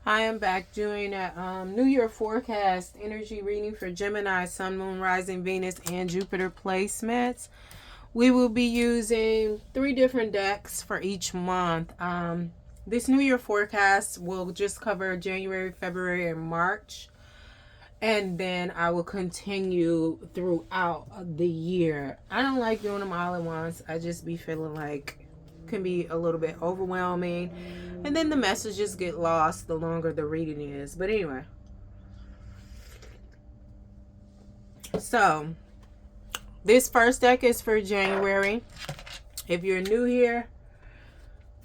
I am back doing a New Year forecast energy reading for Gemini, Sun, Moon, Rising, Venus, and Jupiter placements. We will be using 3 different decks for each month. This New Year forecast will just cover January, February, and March. And then I will continue throughout the year. I don't like doing them all at once. I just be feeling like can be a little bit overwhelming, and then the messages get lost the longer the reading is. But anyway, so this first deck is for January. If you're new here,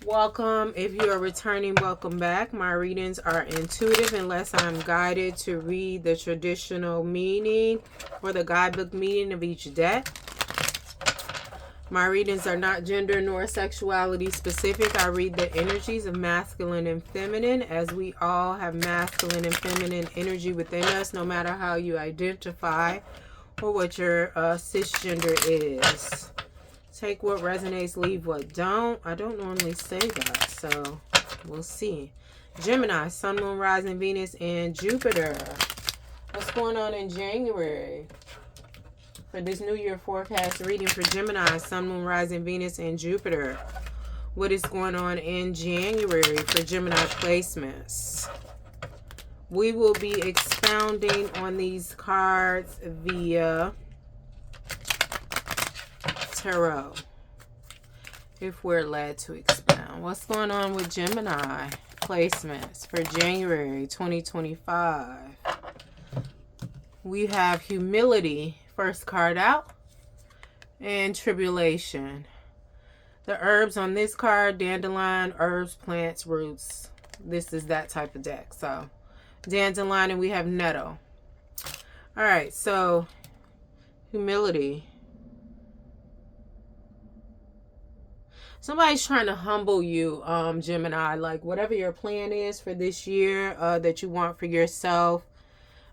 welcome. If you are returning, welcome back. My readings are intuitive unless I'm guided to read the traditional meaning or the guidebook meaning of each deck. My readings are not gender nor sexuality specific. I read the energies of masculine and feminine, as we all have masculine and feminine energy within us, no matter how you identify or what your cisgender is. Take what resonates, leave what don't. I don't normally say that, so we'll see. Gemini, Sun, Moon, Rising, Venus, and Jupiter. What's going on in January? For this New Year forecast reading for Gemini, Sun, Moon, Rising, Venus, and Jupiter. What is going on in January for Gemini placements? We will be expounding on these cards via tarot, if we're led to expound. What's going on with Gemini placements for January 2025? We have humility, first card out, and tribulation. The herbs on this card: dandelion, herbs, plants, roots. This is that type of deck. So dandelion, and we have nettle. All right, so humility. Somebody's trying to humble you, Gemini. Like whatever your plan is for this year that you want for yourself.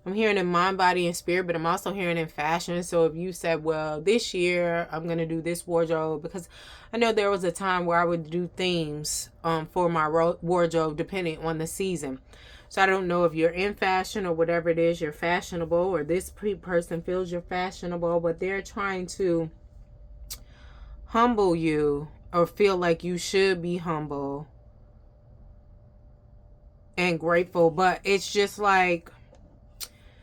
I'm hearing in mind, body, and spirit, but I'm also hearing in fashion. So if you said, well, this year I'm going to do this wardrobe, because I know there was a time where I would do themes for my wardrobe depending on the season. So I don't know if you're in fashion or whatever it is, you're fashionable, or this person feels you're fashionable, but they're trying to humble you or feel like you should be humble and grateful. But it's just like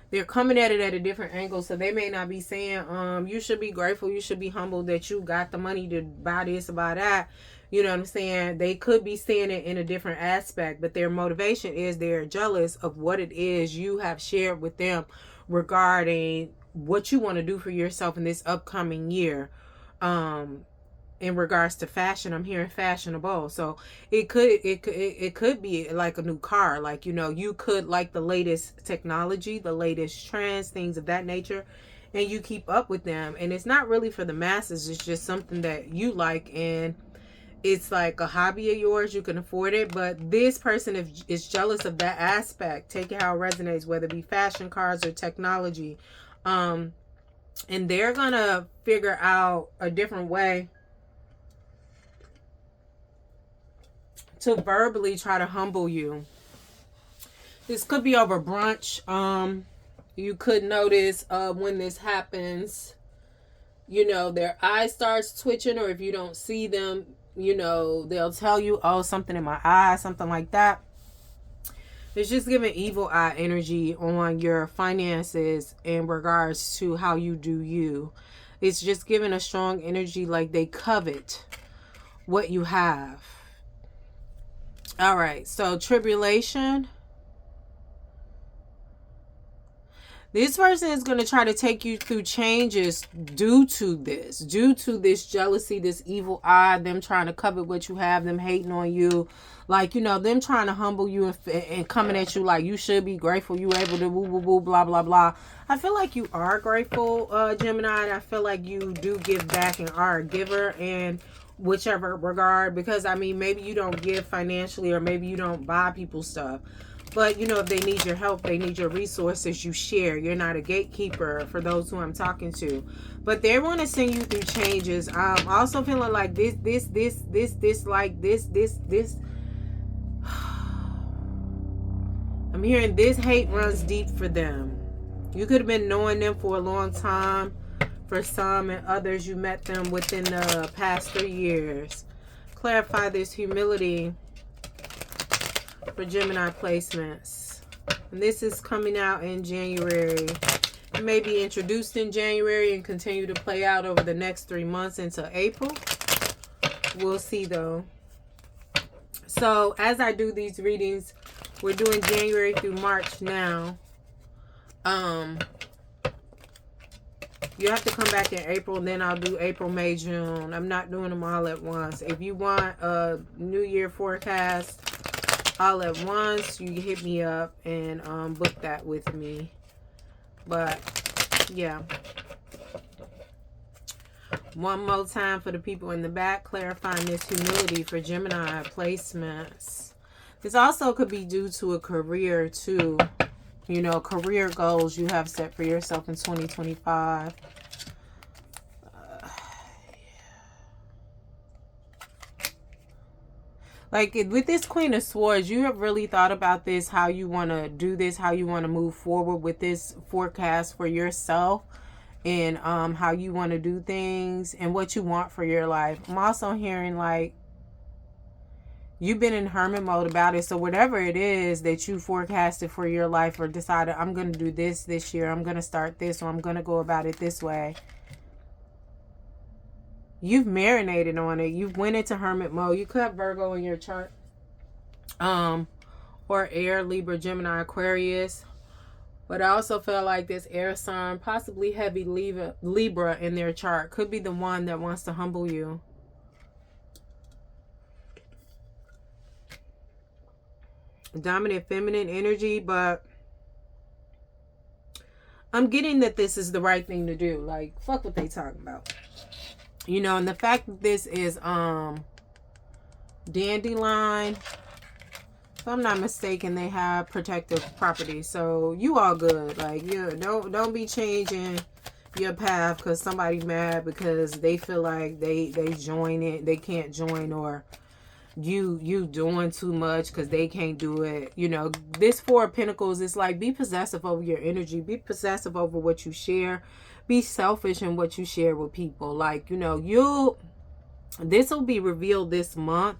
they're coming at it at a different angle. So they may not be saying, you should be grateful, you should be humble that you got the money to buy this or buy that. You know what I'm saying? They could be saying it in a different aspect, but their motivation is they're jealous of what it is you have shared with them regarding what you want to do for yourself in this upcoming year. In regards to fashion, I'm hearing fashionable. So it could be like a new car. Like, you know, you could like the latest technology, the latest trends, things of that nature, and you keep up with them. And it's not really for the masses. It's just something that you like, and it's like a hobby of yours. You can afford it. But this person is jealous of that aspect. Take it how it resonates, whether it be fashion, cars, or technology. And they're gonna figure out a different way to verbally try to humble you. This could be over brunch. You could notice when this happens, you know, their eye starts twitching, or if you don't see them, you know, they'll tell you, oh, something in my eye, something like that. It's just giving evil eye energy on your finances in regards to how you do you. It's just giving a strong energy like they covet what you have. All right, so tribulation. This person is going to try to take you through changes due to this jealousy, this evil eye, them trying to covet what you have, them hating on you. Like, you know, them trying to humble you and coming at you like you should be grateful you able to woo, woo, woo, blah, blah, blah. I feel like you are grateful, Gemini, and I feel like you do give back and are a giver in whichever regard, because, I mean, maybe you don't give financially, or maybe you don't buy people stuff. But, you know, if they need your help, they need your resources, you share. You're not a gatekeeper for those who I'm talking to. But they want to send you through changes. I'm also feeling like this. I'm hearing this hate runs deep for them. You could have been knowing them for a long time. For some, and others, you met them within the past 3 years. Clarify this humility for Gemini placements. And this is coming out in January. It may be introduced in January and continue to play out over the next 3 months into April. We'll see though. So as I do these readings, we're doing January through March now. You have to come back in April, and then I'll do April, May, June. I'm not doing them all at once. If you want a New Year forecast all at once, you hit me up and book that with me. But yeah, one more time for the people in the back, clarifying this humility for Gemini placements. This also could be due to a career too. You know, career goals you have set for yourself in 2025. Like with this Queen of Swords, you have really thought about this, how you want to do this, how you want to move forward with this forecast for yourself, and how you want to do things and what you want for your life. I'm also hearing like you've been in hermit mode about it. So whatever it is that you forecasted for your life or decided, I'm going to do this year, I'm going to start this, or I'm going to go about it this way. You've marinated on it. You've went into hermit mode. You could have Virgo in your chart. Or air, Libra, Gemini, Aquarius. But I also feel like this air sign, possibly heavy Libra in their chart, could be the one that wants to humble you. Dominant feminine energy, but I'm getting that this is the right thing to do. Like, fuck what they talking about. You know, and the fact that this is dandelion, if I'm not mistaken, they have protective properties. So you all good. Like, yeah, don't be changing your path because somebody mad because they feel like they join it, they can't join, or you doing too much because they can't do it. You know, this Four of Pentacles is like, be possessive over your energy, be possessive over what you share, be selfish in what you share with people. Like, you know, this will be revealed this month.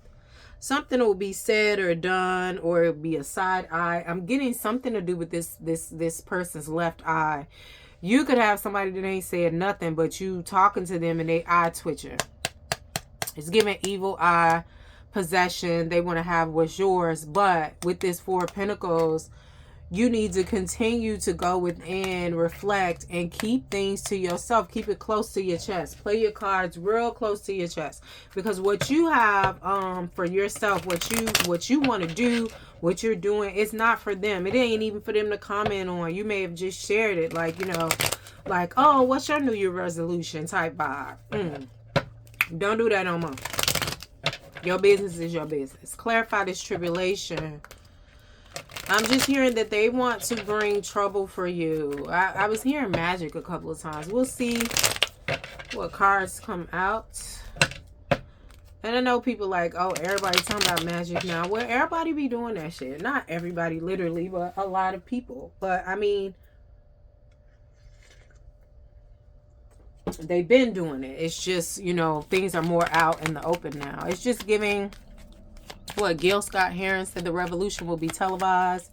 Something will be said or done, or it'll be a side eye. I'm getting something to do with this person's left eye. You could have somebody that ain't said nothing, but you talking to them and they eye twitching. It's giving evil eye possession. They want to have what's yours. But with this Four of Pentacles, you need to continue to go within, reflect, and keep things to yourself. Keep it close to your chest. Play your cards real close to your chest. Because what you have for yourself, what you want to do, what you're doing, it's not for them. It ain't even for them to comment on. You may have just shared it. Like, you know, like, oh, what's your New Year resolution type vibe. Don't do that no more. Your business is your business. Clarify this tribulation. I'm just hearing that they want to bring trouble for you. I was hearing magic a couple of times. We'll see what cards come out. And I know people like, oh, everybody's talking about magic now. Well, everybody be doing that shit. Not everybody literally, but a lot of people. But, I mean, they've been doing it. It's just, you know, things are more out in the open now. It's just giving... What Gil Scott Heron said, the revolution will be televised.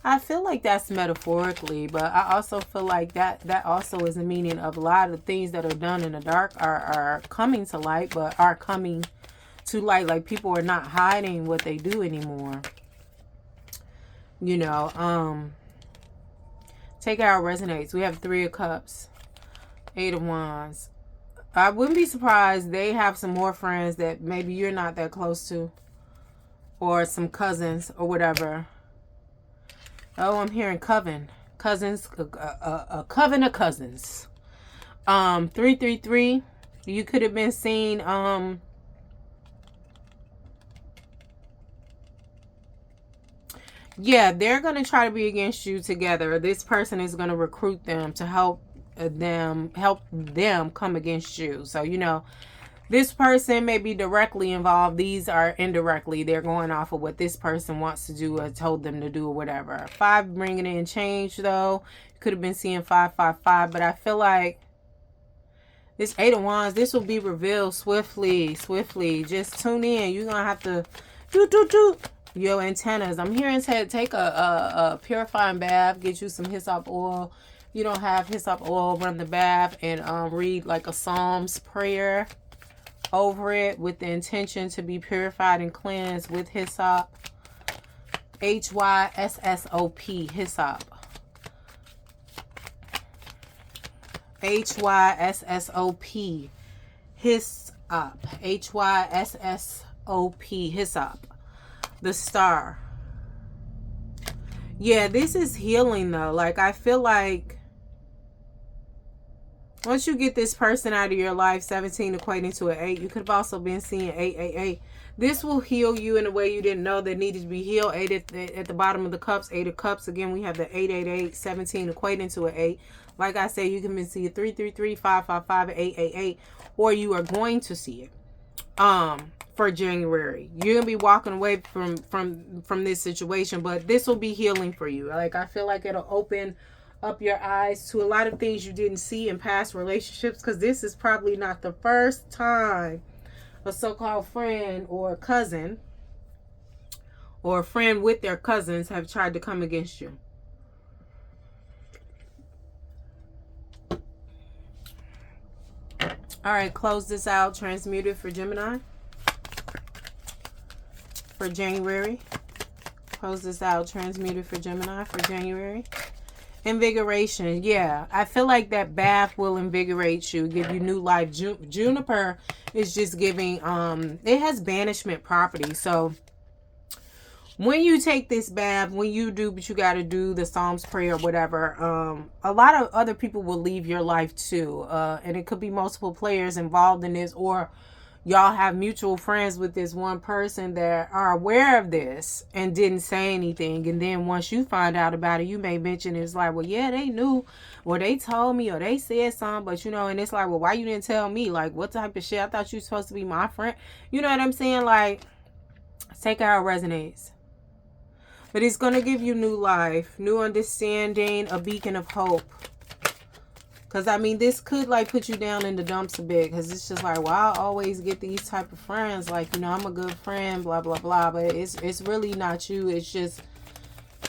I feel like that's metaphorically, but I also feel like that also is a meaning of a lot of things that are done in the dark are coming to light, but are coming to light. Like, people are not hiding what they do anymore. You know, take it out resonates. We have Three of Cups, Eight of Wands. I wouldn't be surprised they have some more friends that maybe you're not that close to. Or some cousins or whatever. Oh, I'm hearing coven. Cousins. A coven of cousins. 333. You could have been seen. Yeah, they're going to try to be against you together. This person is going to recruit them to help them come against you. So, you know, This person may be directly involved. These are indirectly. They're going off of what this person wants to do or told them to do or whatever. 5 bringing in change, though. Could have been seeing 555, but I feel like this 8 of Wands, this will be revealed swiftly. Just tune in. You're going to have to do your antennas. I'm hearing take a purifying bath. Get you some hyssop oil. If you don't have hyssop oil, run the bath and read like a Psalms prayer over it with the intention to be purified and cleansed with hyssop. Hyssop. Hyssop. Hyssop. Hyssop. The star. Yeah, this is healing though. Like, I feel like once you get this person out of your life, 17 equating to an 8, you could have also been seeing 888. This will heal you in a way you didn't know that needed to be healed. 8 at the bottom of the cups, 8 of cups. Again, we have the 888, 17 equating to an 8. Like I said, you can be seeing 333, 555, 888, or you are going to see it. For January, you're gonna be walking away from this situation, but this will be healing for you. Like, I feel like it'll open up your eyes to a lot of things you didn't see in past relationships, because this is probably not the first time a so-called friend or cousin or a friend with their cousins have tried to come against you. All right, close this out. Transmuted for Gemini. For January. Close this out. Transmuted for Gemini for January. Invigoration. Yeah, I feel like that bath will invigorate you, give you new life. Juniper is just giving, it has banishment property. So when you take this bath, when you do what you got to do, the Psalms prayer or whatever, a lot of other people will leave your life too. And it could be multiple players involved in this, or y'all have mutual friends with this one person that are aware of this and didn't say anything. And then once you find out about it, you may mention it's like, well, yeah, they knew, or they told me, or they said something, but you know, and it's like, well, why you didn't tell me? Like, what type of shit? I thought you were supposed to be my friend. You know what I'm saying? Like, take it how it resonates. But it's going to give you new life, new understanding, a beacon of hope. Because, I mean, this could, like, put you down in the dumps a bit. Because it's just like, well, I always get these type of friends. Like, you know, I'm a good friend, blah, blah, blah. But it's really not you. It's just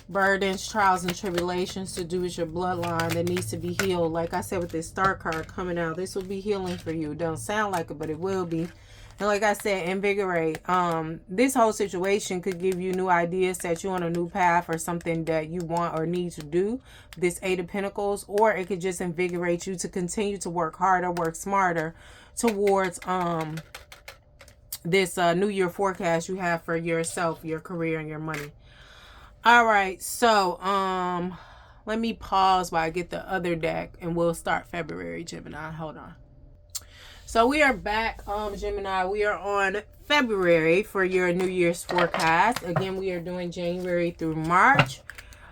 burdens, trials, and tribulations to do with your bloodline that needs to be healed. Like I said, with this star card coming out, this will be healing for you. It don't sound like it, but it will be. And like I said, invigorate. This whole situation could give you new ideas, set you on a new path or something that you want or need to do. This 8 of Pentacles, or it could just invigorate you to continue to work harder, work smarter towards this New Year forecast you have for yourself, your career, and your money. All right, so let me pause while I get the other deck, and we'll start February, Gemini. Hold on. So we are back, Gemini. We are on February for your New Year's forecast. Again, we are doing January through March.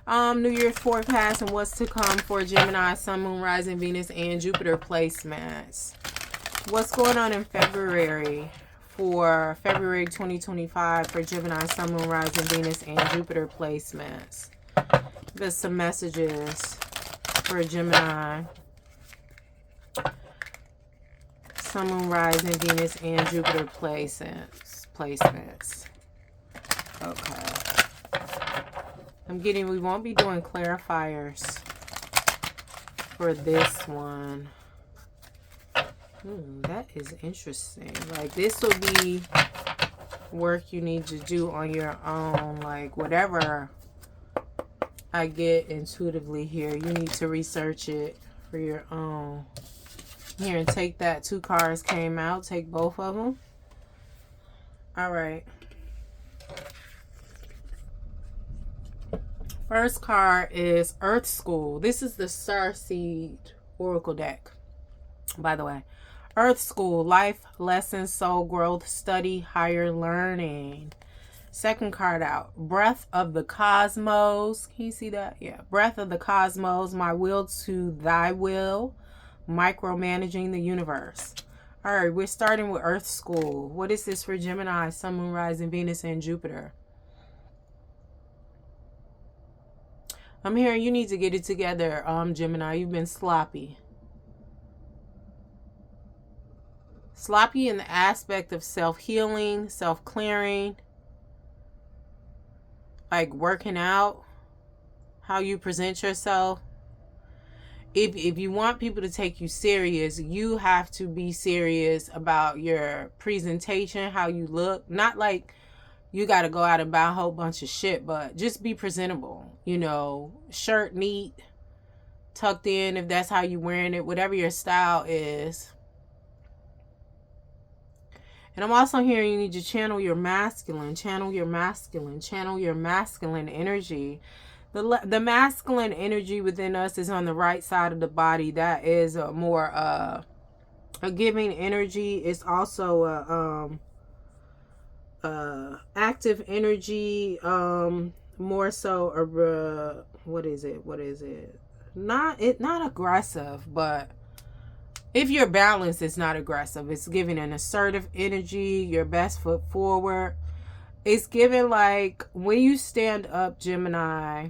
New Year's forecast and what's to come for Gemini, Sun, Moon, Rising, Venus, and Jupiter placements. What's going on in February for February 2025 for Gemini, Sun, Moon, Rising, Venus, and Jupiter placements? There's some messages for Gemini. Sun, Moon, Rising, Venus, and Jupiter placements. Okay. We won't be doing clarifiers for this one. That is interesting. Like, this will be work you need to do on your own. Like, whatever I get intuitively here, you need to research it for your own. Here, and take that. 2 cards came out. Take both of them. All right. First card is Earth School. This is the Starseed Oracle deck, by the way. Earth School, life lessons, soul growth, study, higher learning. Second card out, Breath of the Cosmos. Can you see that? Yeah. Breath of the Cosmos, my will to thy will. Micromanaging the universe. All right, we're starting with Earth School. What is this for Gemini, Sun, Moon, Rising, Venus, and Jupiter? I'm hearing you need to get it together, Gemini. You've been sloppy. Sloppy in the aspect of self-healing, self-clearing, like working out, how you present yourself. If you want people to take you serious, you have to be serious about your presentation, how you look. Not like you got to go out and buy a whole bunch of shit, but just be presentable. You know, shirt neat, tucked in if that's how you're wearing it, whatever your style is. And I'm also hearing you need to channel your masculine, channel your masculine, channel your masculine energy. The masculine energy within us is on the right side of the body. That is a more a giving energy. It's also active energy. More so what is it? Not aggressive, but if you're balanced, it's not aggressive. It's giving an assertive energy, your best foot forward. It's giving like when you stand up, Gemini,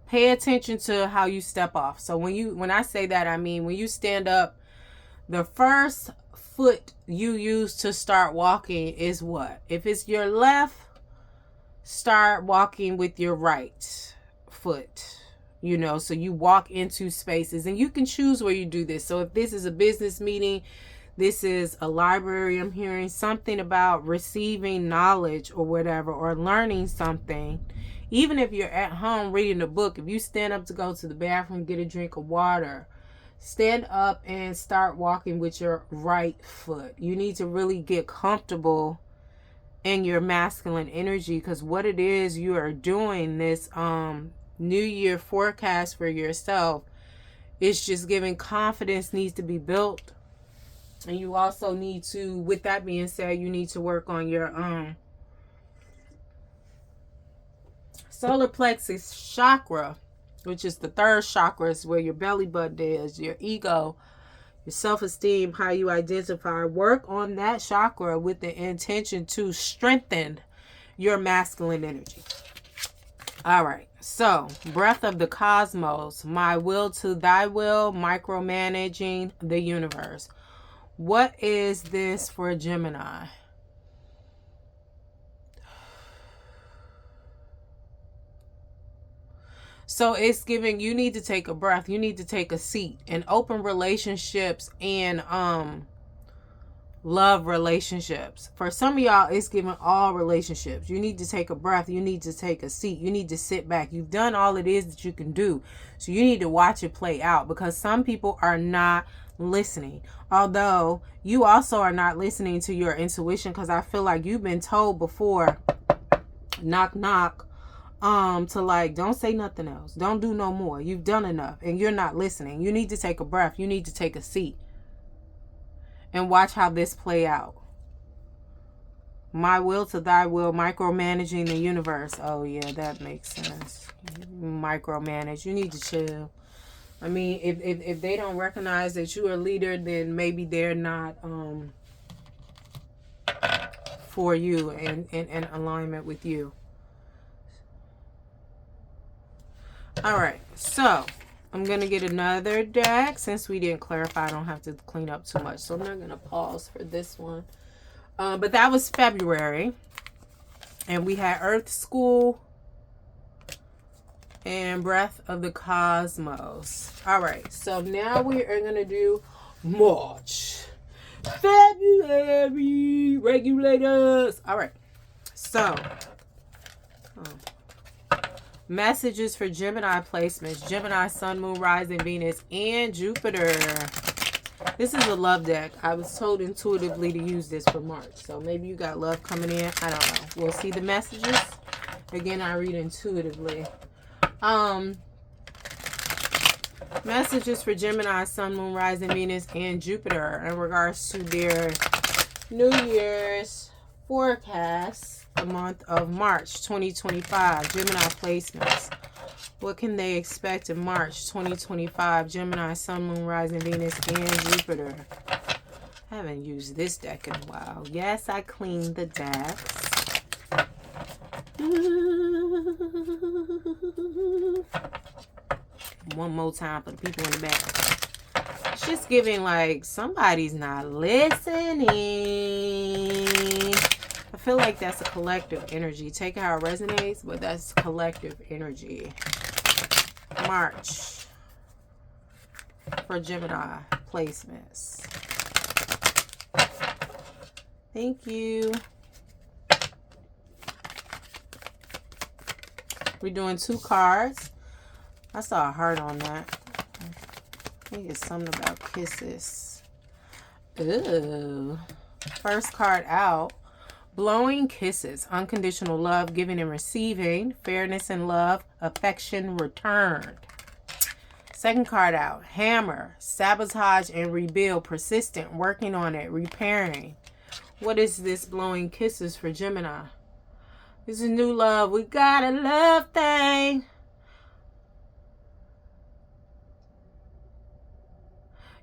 pay attention to how you step off. So when I say that, I mean when you stand up, the first foot you use to start walking is what? If it's your left, start walking with your right foot. You know, so you walk into spaces and you can choose where you do this. So if this is a business meeting, this is a library, I'm hearing something about receiving knowledge or whatever, or learning something. Even if you're at home reading a book, if you stand up to go to the bathroom, get a drink of water, stand up and start walking with your right foot. You need to really get comfortable in your masculine energy, because what it is you are doing, this New Year forecast for yourself, it's just giving confidence needs to be built. And you also need to, with that being said, you need to work on your solar plexus chakra, which is the third chakra, is where your belly button is, your ego, your self-esteem, how you identify. Work on that chakra with the intention to strengthen your masculine energy. All right, so breath of the cosmos, my will to thy will, micromanaging the universe. What is this for Gemini? So it's giving you need to take a breath. You need to take a seat. And open relationships and love relationships. For some of y'all, it's giving all relationships. You need to take a breath. You need to take a seat. You need to sit back. You've done all it is that you can do. So you need to watch it play out, because some people are not listening. Although you also are not listening to your intuition, because I feel like you've been told before, knock, knock, to like, don't say nothing else. Don't do no more. You've done enough and you're not listening. You need to take a breath. You need to take a seat and watch how this play out. My will to thy will, micromanaging the universe. Oh yeah, that makes sense. Micromanage. You need to chill. I mean, if they don't recognize that you are a leader, then maybe they're not for you and in alignment with you. All right, so I'm going to get another deck. Since we didn't clarify, I don't have to clean up too much. So I'm not going to pause for this one. But that was February. And we had Earth School and Breath of the Cosmos. All right, so now we are going to do March. February regulators. All right, so messages for Gemini placements. Gemini, Sun, Moon, Rising, Venus, and Jupiter. This is a love deck. I was told intuitively to use this for March. So maybe you got love coming in. I don't know. We'll see the messages. Again, I read intuitively. Messages for Gemini, Sun, Moon, Rising, Venus, and Jupiter in regards to their New Year's forecast. The month of March 2025. Gemini placements. What can they expect in March 2025? Gemini, Sun, Moon, Rising, Venus, and Jupiter. I haven't used this deck in a while. Yes, I cleaned the decks. One more time for the people in the back. It's just giving like somebody's not listening. I feel like that's a collective energy. Take it how it resonates, but that's collective energy. March for Gemini placements. Thank you. We're doing 2 cards. I saw a heart on that. I think it's something about kisses. Ooh. First card out. Blowing kisses. Unconditional love, giving and receiving. Fairness and love. Affection returned. Second card out. Hammer. Sabotage and rebuild. Persistent. Working on it. Repairing. What is this blowing kisses for Gemini? This is new love. We got a love thing.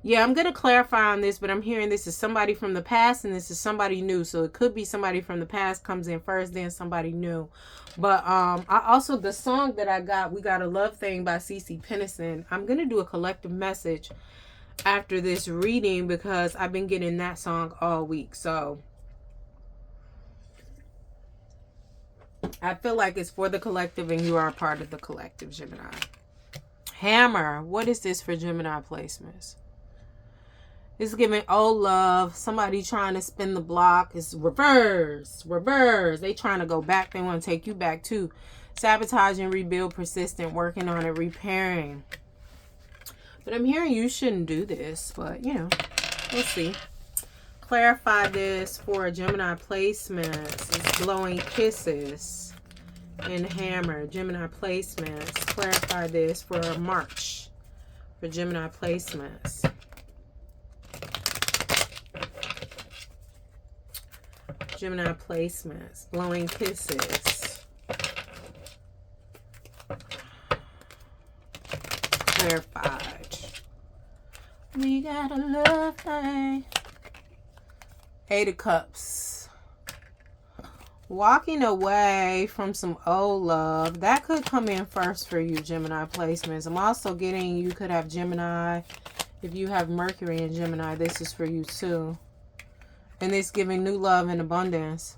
Yeah, I'm going to clarify on this, but I'm hearing this is somebody from the past and this is somebody new. So it could be somebody from the past comes in first, then somebody new. But I also, the song that I got, We Got a Love Thing by CeCe Peniston. I'm going to do a collective message after this reading because I've been getting that song all week. So I feel like it's for the collective and you are a part of the collective, Gemini. Hammer. What is this for Gemini placements? It's giving old love. Somebody trying to spin the block. It's reverse. Reverse. They trying to go back. They want to take you back too. Sabotage and rebuild. Persistent. Working on it. Repairing. But I'm hearing you shouldn't do this. But, you know, we'll see. Clarify this for Gemini placements. It's blowing kisses and hammer. Gemini placements. Clarify this for March for Gemini placements. Gemini placements. Blowing kisses. Clarified. We got a love thing. 8 of Cups. Walking away from some old love. That could come in first for you, Gemini placements. I'm also getting you could have Gemini. If you have Mercury in Gemini, this is for you too. And it's giving new love and abundance.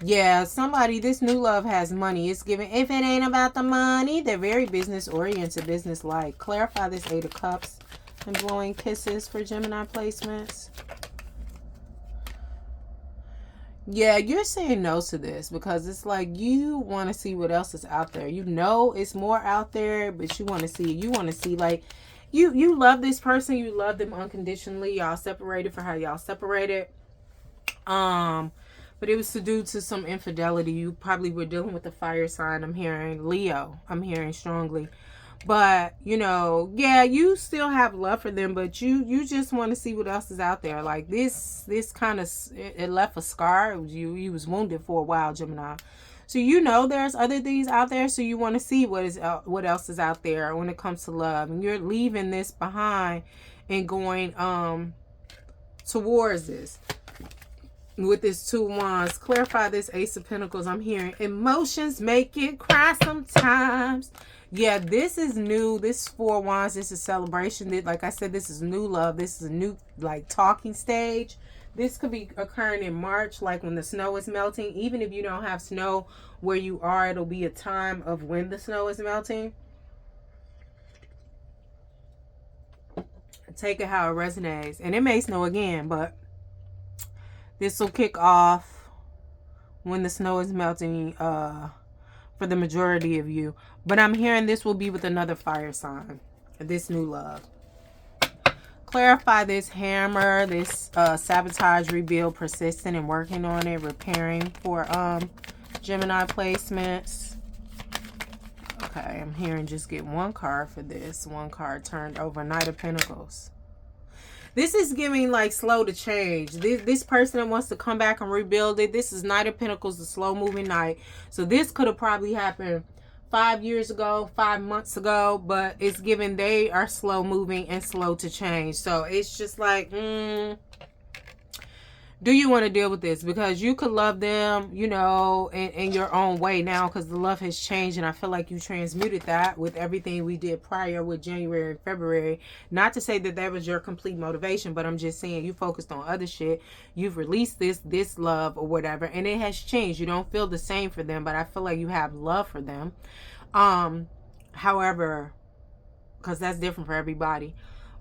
Yeah, somebody, this new love has money. It's giving, if it ain't about the money, they're very business oriented, business like. Clarify this 8 of Cups and blowing kisses for Gemini placements. Yeah, you're saying no to this because it's like you want to see what else is out there. You know it's more out there, but you want to see. You want to see like you love this person. You love them unconditionally. Y'all separated for how y'all separated. But it was due to some infidelity. You probably were dealing with the fire sign. I'm hearing Leo. I'm hearing strongly. But, you know, yeah, you still have love for them, but you just want to see what else is out there. Like this kind of, it left a scar. You was wounded for a while, Gemini. So, you know, there's other things out there. So you want to see what else is out there when it comes to love. And you're leaving this behind and going towards this. With this 2 Wands, clarify this Ace of Pentacles. I'm hearing emotions make you cry sometimes. Yeah, this is new. This 4 Wands, this is celebration. Like I said, this is new love. This is a new, like, talking stage. This could be occurring in March, like when the snow is melting. Even if you don't have snow where you are, it'll be a time of when the snow is melting. Take it how it resonates. And it may snow again, but this will kick off when the snow is melting for the majority of you. But I'm hearing this will be with another fire sign. This new love. Clarify this hammer, this sabotage, rebuild, persistent and working on it, repairing for Gemini placements. Okay, I'm hearing just get 1 card for this. 1 card turned over. Knight of Pentacles. This is giving like slow to change. This person that wants to come back and rebuild it. This is Knight of Pentacles, the slow moving knight. So this could have probably happened 5 years ago, 5 months ago, but it's given they are slow moving and slow to change. So it's just like, do you want to deal with this? Because you could love them, you know, in your own way now, because the love has changed. And I feel like you transmuted that with everything we did prior with January and February. Not to say that that was your complete motivation, but I'm just saying you focused on other shit. You've released this love or whatever, and it has changed. You don't feel the same for them, but I feel like you have love for them. However, because that's different for everybody.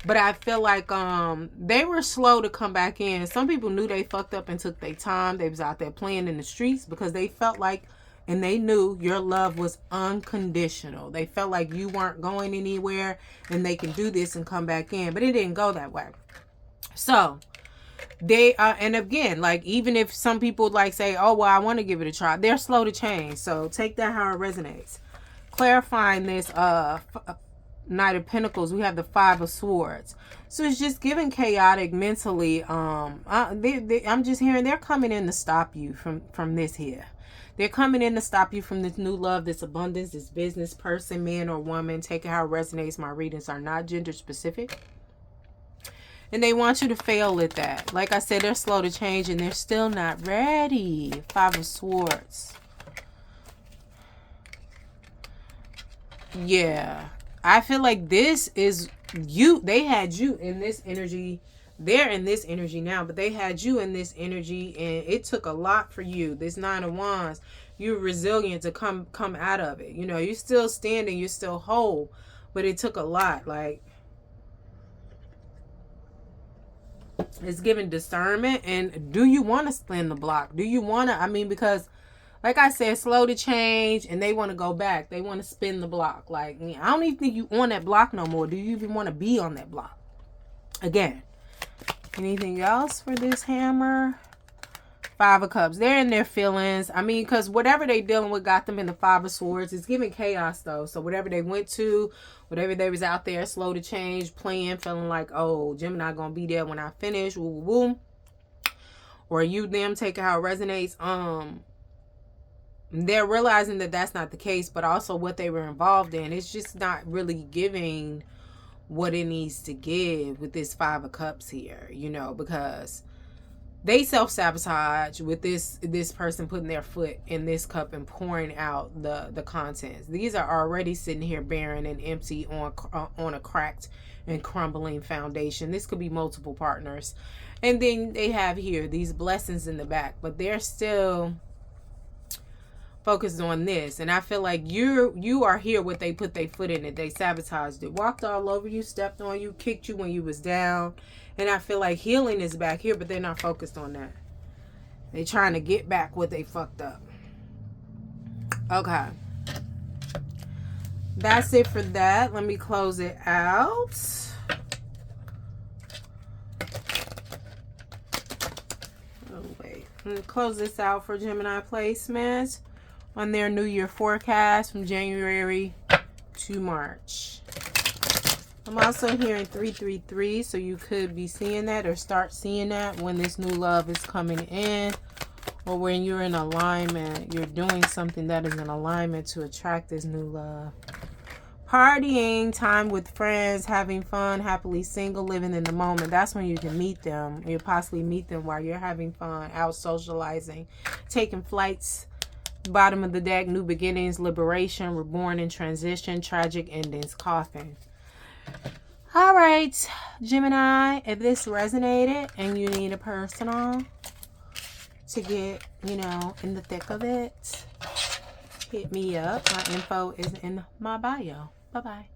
But I feel like they were slow to come back in. Some people knew they fucked up and took their time. They was out there playing in the streets because they felt like, and they knew your love was unconditional. They felt like you weren't going anywhere and they can do this and come back in. But it didn't go that way. So they and again, like, even if some people like say, oh, well, I want to give it a try, they're slow to change. So take that how it resonates. Clarifying this Knight of Pentacles, we have the Five of Swords. So it's just giving chaotic mentally. I'm just hearing they're coming in to stop you from this here. They're coming in to stop you from this new love, this abundance, this business person, man or woman. Take it how it resonates. My readings are not gender specific. And they want you to fail at that. Like I said, they're slow to change and they're still not ready. Five of Swords. Yeah. I feel like this is you. They had you in this energy. They're in this energy now, but they had you in this energy, and it took a lot for you. This Nine of Wands, you're resilient to come out of it. You know, you're still standing, you're still whole, but it took a lot. Like, it's giving discernment. And do you want to spin the block? Do you want to? I mean, because like I said, slow to change, and they want to go back. They want to spin the block. Like, I don't even think you on that block no more. Do you even want to be on that block? Again, anything else for this hammer? Five of Cups. They're in their feelings. I mean, because whatever they dealing with got them in the Five of Swords. It's giving chaos, though. So whatever they went to, whatever they was out there, slow to change, playing, feeling like, oh, Gemini going to be there when I finish. Woo, woo, woo. Or you, them, take it how it resonates. They're realizing that that's not the case, but also what they were involved in. It's just not really giving what it needs to give with this Five of Cups here, you know, because they self-sabotage with this person putting their foot in this cup and pouring out the contents. These are already sitting here barren and empty on a cracked and crumbling foundation. This could be multiple partners. And then they have here these blessings in the back, but they're still focused on this. And I feel like you are here what they put their foot in it. They sabotaged it, walked all over you, stepped on you, kicked you when you was down. And I feel like healing is back here, but they're not focused on that. They're trying to get back what they fucked up. Okay, that's it for that. Let me close it out. Oh wait, let me close this out for Gemini placements on their New Year forecast from January to March. I'm also hearing 333, so you could be seeing that or start seeing that when this new love is coming in, or when you're in alignment, you're doing something that is in alignment to attract this new love. Partying, time with friends, having fun, happily single, living in the moment. That's when you can meet them. You possibly meet them while you're having fun, out socializing, taking flights. Bottom of the deck, new beginnings, liberation, reborn in transition, tragic endings, coffin. All right, Gemini, if this resonated and you need a personal to get, you know, in the thick of it, hit me up. My info is in my bio. Bye-bye.